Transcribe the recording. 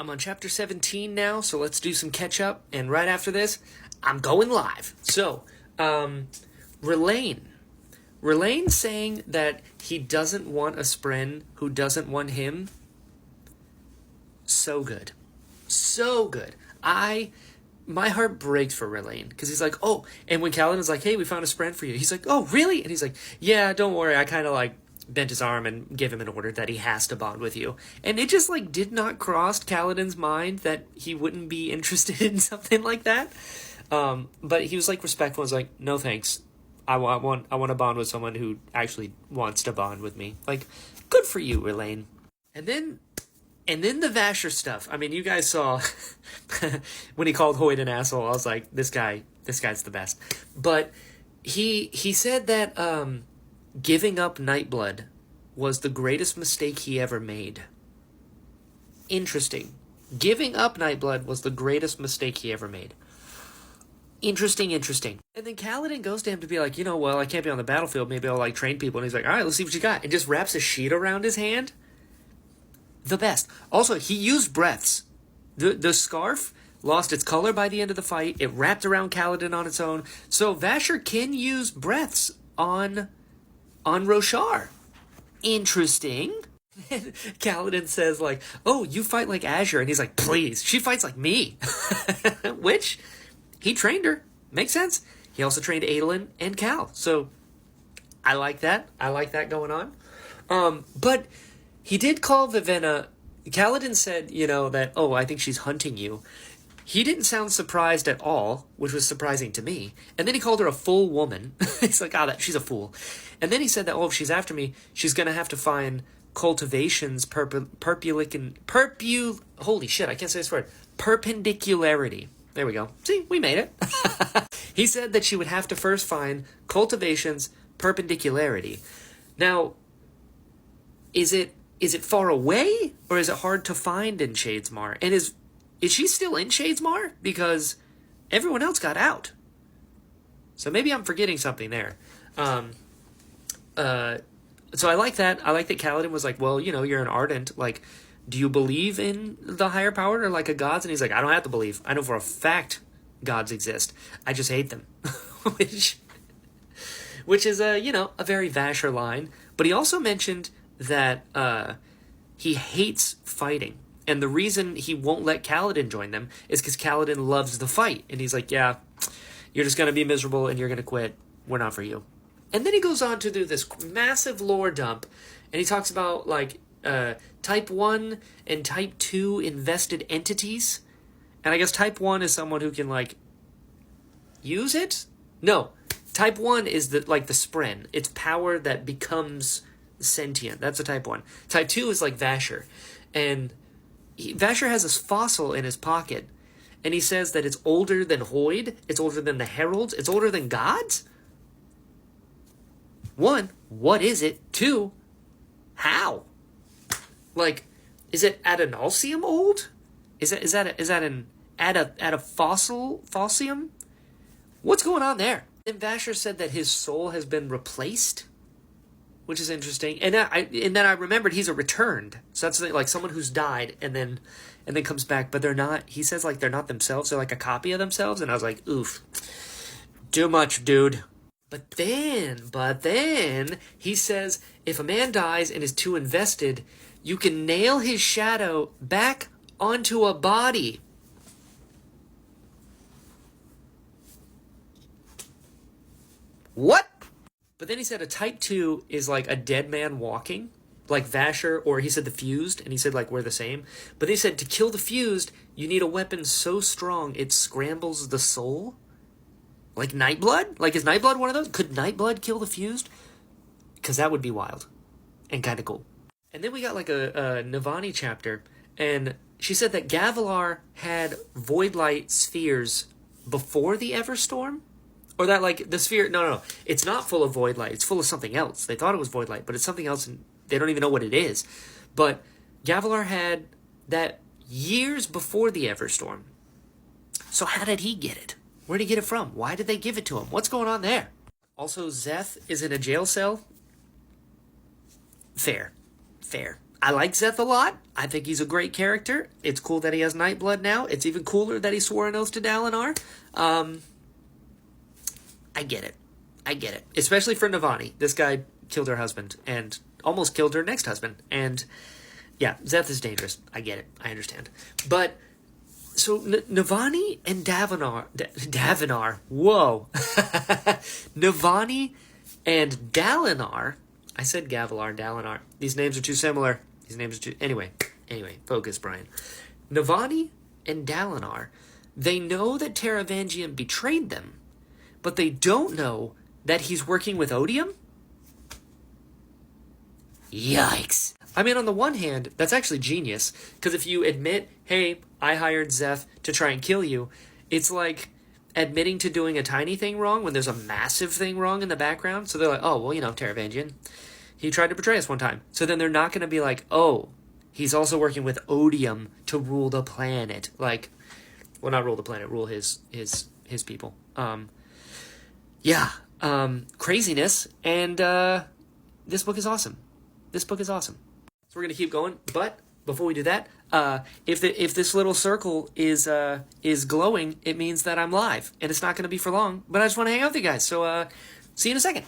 I'm on chapter 17 now, so let's do some catch up. And right after this, I'm going live. So, Relaine. Relaine saying that he doesn't want a Spren who doesn't want him. So good. So good. My heart breaks for Relaine because he's like, oh, and when Kaladin's like, hey, we found a Spren for you. He's like, oh, really? And he's like, yeah, don't worry. I kind of like bent his arm and gave him an order that he has to bond with you. And it just like did not cross Kaladin's mind that he wouldn't be interested in something like that. But he was like respectful. Was like, no thanks. I want to bond with someone who actually wants to bond with me. Like, good for you, Relaine. And then the Vasher stuff. I mean, you guys saw when he called Hoyt an asshole. I was like, this guy's the best. But he said that giving up Nightblood was the greatest mistake he ever made. Interesting. Giving up Nightblood was the greatest mistake he ever made. Interesting. And then Kaladin goes to him to be like, well, I can't be on the battlefield. Maybe I'll like train people. And he's like, all right, let's see what you got. And just wraps a sheet around his hand. The best. Also, he used breaths. The scarf lost its color by the end of the fight. It wrapped around Kaladin on its own. So Vasher can use breaths on Roshar. Interesting. And Kaladin says like, oh, you fight like Azure. And he's like, please, she fights like me. Which, he trained her. Makes sense. He also trained Adolin and Cal. So, I like that. I like that going on. But he did call Vivenna. Kaladin said, that, oh, I think she's hunting you. He didn't sound surprised at all, which was surprising to me. And then he called her a full woman. He's like, she's a fool. And then he said that, oh, if she's after me, she's going to have to find cultivations holy shit, I can't say this word. Perpendicularity. There we go. See, we made it. He said that she would have to first find cultivations perpendicularity. Now, is it far away, or is it hard to find in Shadesmar? And is she still in Shadesmar? Because everyone else got out. So maybe I'm forgetting something there. So I like that. I like that Kaladin was like, well, you're an Ardent. Like, do you believe in the higher power or like a gods? And he's like, I don't have to believe. I know for a fact gods exist. I just hate them. Which is a very Vasher line. But he also mentioned that he hates fighting. And the reason he won't let Kaladin join them is because Kaladin loves the fight. And he's like, yeah, you're just going to be miserable and you're going to quit. We're not for you. And then he goes on to do this massive lore dump. And he talks about, like, Type 1 and Type 2 invested entities. And I guess Type 1 is someone who can, like, use it? No. Type 1 is, the Spren. It's power that becomes sentient. That's a Type 1. Type 2 is, like, Vasher. And Vasher has this fossil in his pocket. And he says that it's older than Hoid. It's older than the Heralds. It's older than gods? 1, what is it? 2, how? Like, is it Adonalsium old? Is that an fossilium? What's going on there? And Vasher said that his soul has been replaced, which is interesting. And then I remembered he's a returned. So that's like someone who's died and then comes back, but they're not. He says like they're not themselves. They're like a copy of themselves. And I was like, oof, too much, dude. But then he says if a man dies and is too invested, you can nail his shadow back onto a body. What? But then he said a Type 2 is like a dead man walking, like Vasher, or he said the Fused, and he said like we're the same. But they said to kill the Fused, you need a weapon so strong it scrambles the soul. Like Nightblood? Like, is Nightblood one of those? Could Nightblood kill the Fused? Because that would be wild. And kind of cool. And then we got like a Navani chapter. And she said that Gavilar had Voidlight spheres before the Everstorm? Or that like the sphere... No. It's not full of Voidlight. It's full of something else. They thought it was Voidlight, but it's something else and they don't even know what it is. But Gavilar had that years before the Everstorm. So how did he get it? Where did he get it from? Why did they give it to him? What's going on there? Also, Szeth is in a jail cell. Fair. I like Zeth a lot. I think he's a great character. It's cool that he has Nightblood now. It's even cooler that he swore an oath to Dalinar. I get it. I get it. Especially for Navani. This guy killed her husband and almost killed her next husband. And yeah, Zeth is dangerous. I get it. I understand. But so Navani and Davinar. Whoa. Navani and Dalinar. I said Gavilar, Dalinar. These names are too similar. These names are too... Anyway, focus, Brian. Navani and Dalinar, they know that Taravangian betrayed them, but they don't know that he's working with Odium? Yikes. I mean, on the one hand, that's actually genius, because if you admit, hey, I hired Zeth to try and kill you, it's like admitting to doing a tiny thing wrong when there's a massive thing wrong in the background. So they're like, oh, well, Taravangian, he tried to betray us one time. So then they're not going to be like, oh, he's also working with Odium to rule the planet. Like, well, not rule the planet, rule his people. Craziness. And this book is awesome. This book is awesome. So we're going to keep going. But before we do that, if this little circle is glowing, it means that I'm live. And it's not going to be for long. But I just want to hang out with you guys. So see you in a second.